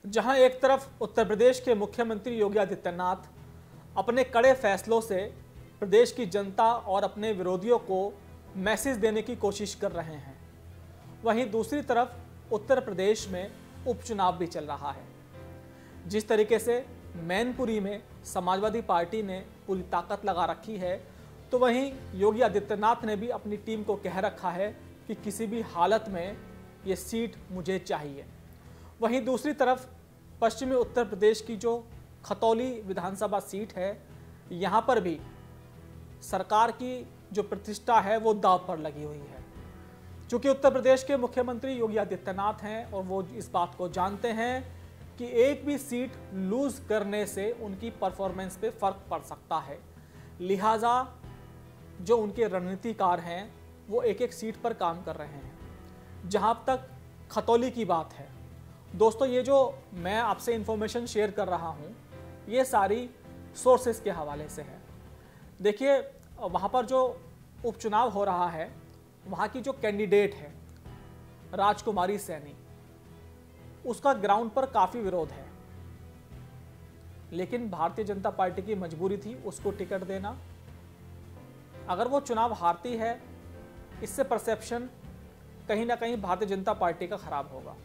जहां एक तरफ उत्तर प्रदेश के मुख्यमंत्री योगी आदित्यनाथ अपने कड़े फैसलों से प्रदेश की जनता और अपने विरोधियों को मैसेज देने की कोशिश कर रहे हैं, वहीं दूसरी तरफ उत्तर प्रदेश में उपचुनाव भी चल रहा है। जिस तरीके से मैनपुरी में समाजवादी पार्टी ने पूरी ताकत लगा रखी है, तो वहीं योगी आदित्यनाथ ने भी अपनी टीम को कह रखा है कि किसी भी हालत में ये सीट मुझे चाहिए। वहीं दूसरी तरफ पश्चिमी उत्तर प्रदेश की जो खतौली विधानसभा सीट है, यहाँ पर भी सरकार की जो प्रतिष्ठा है वो दांव पर लगी हुई है। चूंकि उत्तर प्रदेश के मुख्यमंत्री योगी आदित्यनाथ हैं और वो इस बात को जानते हैं कि एक भी सीट लूज करने से उनकी परफॉर्मेंस पे फर्क पड़ सकता है, लिहाजा जो उनके रणनीतिकार हैं वो एक एक सीट पर काम कर रहे हैं। जहां तक खतौली की बात है दोस्तों, ये जो मैं आपसे इंफॉर्मेशन शेयर कर रहा हूं ये सारी सोर्सेस के हवाले से है। देखिए, वहां पर जो उपचुनाव हो रहा है, वहां की जो कैंडिडेट है राजकुमारी सैनी, उसका ग्राउंड पर काफ़ी विरोध है, लेकिन भारतीय जनता पार्टी की मजबूरी थी उसको टिकट देना। अगर वो चुनाव हारती है, इससे परसेप्शन कहीं ना कहीं भारतीय जनता पार्टी का खराब होगा।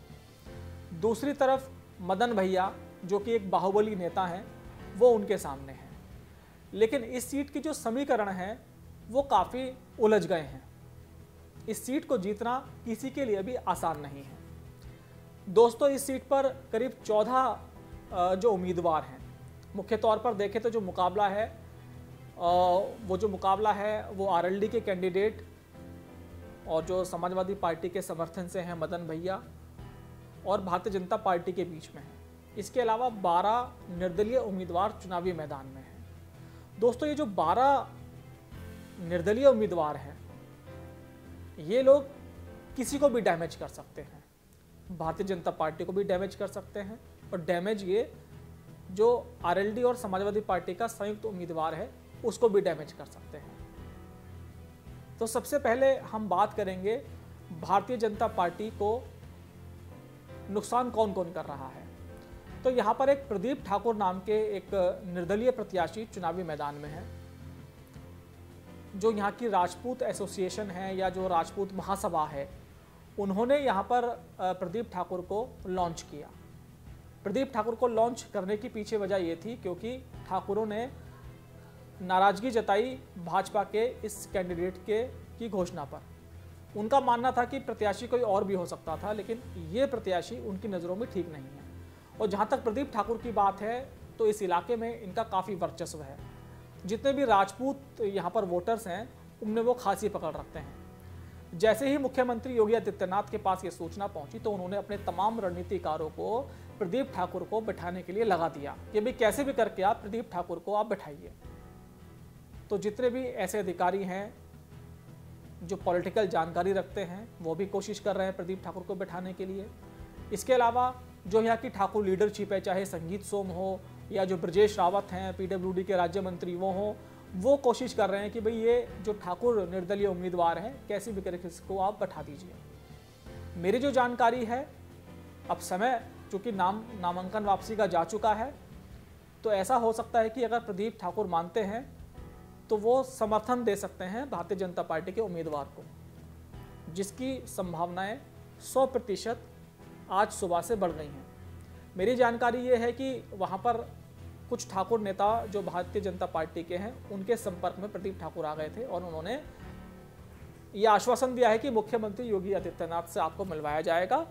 दूसरी तरफ मदन भैया जो कि एक बाहुबली नेता हैं, वो उनके सामने हैं, लेकिन इस सीट की जो समीकरण है वो काफ़ी उलझ गए हैं। इस सीट को जीतना किसी के लिए भी आसान नहीं है दोस्तों। इस सीट पर करीब 14 जो उम्मीदवार हैं, मुख्य तौर पर देखें तो जो मुकाबला है वो आरएलडी के कैंडिडेट और जो समाजवादी पार्टी के समर्थन से हैं मदन भैया और भारतीय जनता पार्टी के बीच में है। इसके अलावा 12 निर्दलीय उम्मीदवार चुनावी मैदान में हैं दोस्तों। ये जो 12 निर्दलीय उम्मीदवार हैं, ये लोग किसी को भी डैमेज कर सकते हैं, भारतीय जनता पार्टी को भी डैमेज कर सकते हैं, और डैमेज ये जो आरएलडी और समाजवादी पार्टी का संयुक्त उम्मीदवार है उसको भी डैमेज कर सकते हैं। तो सबसे पहले हम बात करेंगे भारतीय जनता पार्टी को नुकसान कौन कौन कर रहा है। तो यहाँ पर एक प्रदीप ठाकुर नाम के एक निर्दलीय प्रत्याशी चुनावी मैदान में है, जो यहाँ की राजपूत एसोसिएशन है या जो राजपूत महासभा है, उन्होंने यहाँ पर प्रदीप ठाकुर को लॉन्च किया। प्रदीप ठाकुर को लॉन्च करने की पीछे वजह ये थी क्योंकि ठाकुरों ने नाराजगी जताई भाजपा के इस कैंडिडेट की घोषणा पर। उनका मानना था कि प्रत्याशी कोई और भी हो सकता था, लेकिन ये प्रत्याशी उनकी नज़रों में ठीक नहीं है। और जहाँ तक प्रदीप ठाकुर की बात है, तो इस इलाके में इनका काफ़ी वर्चस्व है। जितने भी राजपूत यहाँ पर वोटर्स हैं, उनमें वो खासी पकड़ रखते हैं। जैसे ही मुख्यमंत्री योगी आदित्यनाथ के पास ये सूचना पहुंची, तो उन्होंने अपने तमाम रणनीतिकारों को प्रदीप ठाकुर को बैठाने के लिए लगा दिया कि भाई कैसे भी करके आप प्रदीप ठाकुर को आप बैठाइए। तो जितने भी ऐसे अधिकारी हैं जो पॉलिटिकल जानकारी रखते हैं, वो भी कोशिश कर रहे हैं प्रदीप ठाकुर को बैठाने के लिए। इसके अलावा जो यहाँ की ठाकुर लीडरशिप है, चाहे संगीत सोम हो या जो ब्रजेश रावत हैं पीडब्ल्यूडी के राज्य मंत्री वो कोशिश कर रहे हैं कि भाई ये जो ठाकुर निर्दलीय उम्मीदवार हैं, कैसी भी करके इसको आप बैठा दीजिए। मेरी जो जानकारी है, अब समय चूँकि नामांकन वापसी का जा चुका है, तो ऐसा हो सकता है कि अगर प्रदीप ठाकुर मानते हैं तो वो समर्थन दे सकते हैं भारतीय जनता पार्टी के उम्मीदवार को, जिसकी संभावनाएं 100% आज सुबह से बढ़ गई हैं। मेरी जानकारी ये है कि वहाँ पर कुछ ठाकुर नेता जो भारतीय जनता पार्टी के हैं, उनके संपर्क में प्रदीप ठाकुर आ गए थे और उन्होंने ये आश्वासन दिया है कि मुख्यमंत्री योगी आदित्यनाथ से आपको मिलवाया जाएगा,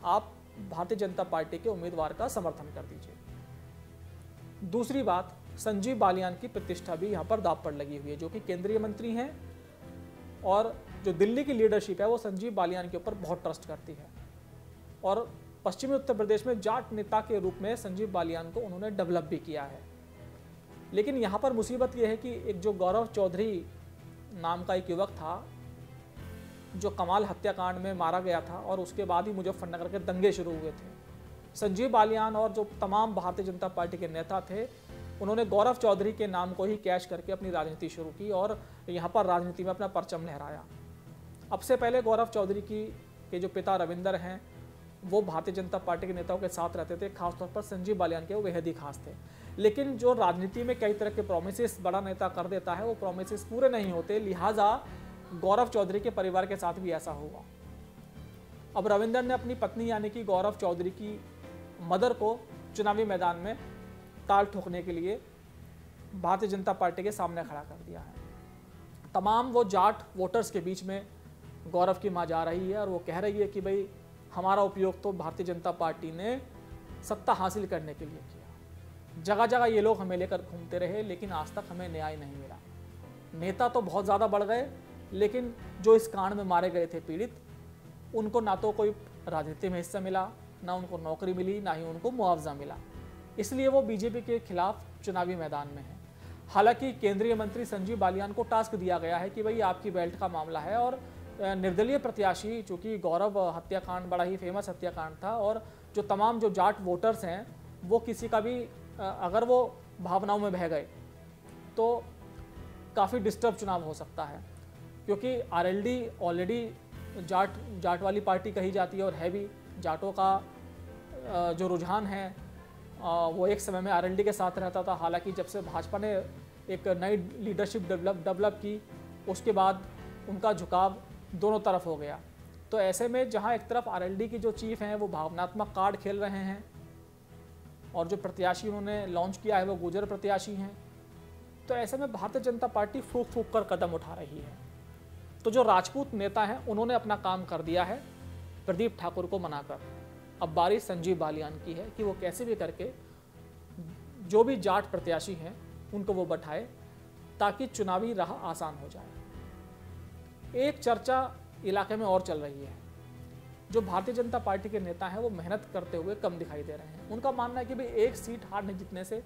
आप भारतीय जनता पार्टी के उम्मीदवार का समर्थन कर दीजिए। दूसरी बात, संजीव बालियान की प्रतिष्ठा भी यहाँ पर दांव पर लगी हुई है, जो कि केंद्रीय मंत्री हैं और जो दिल्ली की लीडरशिप है वो संजीव बालियान के ऊपर बहुत ट्रस्ट करती है, और पश्चिमी उत्तर प्रदेश में जाट नेता के रूप में संजीव बालियान को उन्होंने डेवलप भी किया है। लेकिन यहाँ पर मुसीबत यह है कि एक जो गौरव चौधरी नाम का एक युवक था, जो कमाल हत्याकांड में मारा गया था और उसके बाद ही मुजफ्फरनगर के दंगे शुरू हुए थे, संजीव बालियान और जो तमाम भारतीय जनता पार्टी के नेता थे, उन्होंने गौरव चौधरी के नाम को ही कैश करके अपनी राजनीति शुरू की और यहाँ पर राजनीति में अपना परचम लहराया। अब से पहले गौरव चौधरी के जो पिता रविंदर हैं, वो भारतीय जनता पार्टी के नेताओं के साथ रहते थे, खासतौर पर संजीव बालियान के वो बेहद ही खास थे। लेकिन जो राजनीति में कई तरह के प्रोमिसेस बड़ा नेता कर देता है, वो प्रोमिसेस पूरे नहीं होते, लिहाजा गौरव चौधरी के परिवार के साथ भी ऐसा हुआ। अब रविंदर ने अपनी पत्नी यानी कि गौरव चौधरी की मदर को चुनावी मैदान में ताल ठोकने के लिए भारतीय जनता पार्टी के सामने खड़ा कर दिया है। तमाम वो जाट वोटर्स के बीच में गौरव की मां जा रही है और वो कह रही है कि भाई हमारा उपयोग तो भारतीय जनता पार्टी ने सत्ता हासिल करने के लिए किया। जगह जगह ये लोग हमें लेकर घूमते रहे, लेकिन आज तक हमें न्याय नहीं मिला। नेता तो बहुत ज़्यादा बढ़ गए, लेकिन जो इस कांड में मारे गए थे पीड़ित, उनको ना तो कोई राजनीति में हिस्सा मिला, ना उनको नौकरी मिली, ना ही उनको मुआवजा मिला। इसलिए वो बीजेपी के खिलाफ चुनावी मैदान में है। हालांकि केंद्रीय मंत्री संजीव बालियान को टास्क दिया गया है कि भाई आपकी बेल्ट का मामला है, और निर्दलीय प्रत्याशी, चूँकि गौरव हत्याकांड बड़ा ही फेमस हत्याकांड था, और जो तमाम जो जाट वोटर्स हैं वो किसी का भी अगर वो भावनाओं में बह गए तो काफ़ी डिस्टर्ब चुनाव हो सकता है, क्योंकि आरएलडी ऑलरेडी जाट वाली पार्टी कही जाती है और है भी। जाटों का जो रुझान है वो एक समय में आरएलडी के साथ रहता था। हालांकि जब से भाजपा ने एक नई लीडरशिप डेवलप की, उसके बाद उनका झुकाव दोनों तरफ हो गया। तो ऐसे में जहां एक तरफ आरएलडी की जो चीफ हैं वो भावनात्मक कार्ड खेल रहे हैं, और जो प्रत्याशी उन्होंने लॉन्च किया है वो गुर्जर प्रत्याशी हैं, तो ऐसे में भारतीय जनता पार्टी फूक फूक कर कदम उठा रही है। तो जो राजपूत नेता हैं उन्होंने अपना काम कर दिया है प्रदीप ठाकुर को मनाकर। अब बारी संजीव बालियान की है कि वो कैसे भी करके जो भी जाट प्रत्याशी हैं उनको वो बैठाए, ताकि चुनावी राह आसान हो जाए। एक चर्चा इलाके में और चल रही है। जो भारतीय जनता पार्टी के नेता हैं वो मेहनत करते हुए कम दिखाई दे रहे हैं। उनका मानना है कि भाई एक सीट हारने जीतने से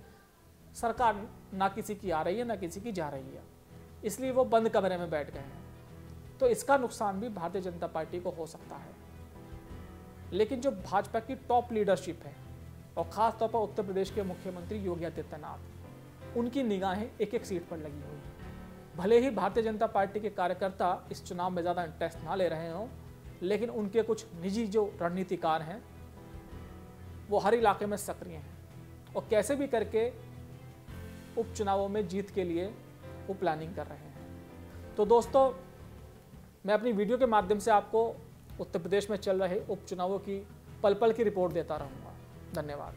सरकार ना किसी की आ रही है ना किसी की जा रही है, इसलिए वो बंद कमरे में बैठ गए हैं। तो इसका नुकसान भी भारतीय जनता पार्टी को हो सकता है। लेकिन जो भाजपा की टॉप लीडरशिप है, और खास तौर पर उत्तर प्रदेश के मुख्यमंत्री योगी आदित्यनाथ, उनकी निगाहें एक एक सीट पर लगी हुई हैं। भले ही भारतीय जनता पार्टी के कार्यकर्ता इस चुनाव में ज़्यादा इंटरेस्ट ना ले रहे हों, लेकिन उनके कुछ निजी जो रणनीतिकार हैं वो हर इलाके में सक्रिय हैं और कैसे भी करके उपचुनावों में जीत के लिए वो प्लानिंग कर रहे हैं। तो दोस्तों, मैं अपनी वीडियो के माध्यम से आपको उत्तर प्रदेश में चल रहे उपचुनावों की पल पल की रिपोर्ट देता रहूँगा। धन्यवाद।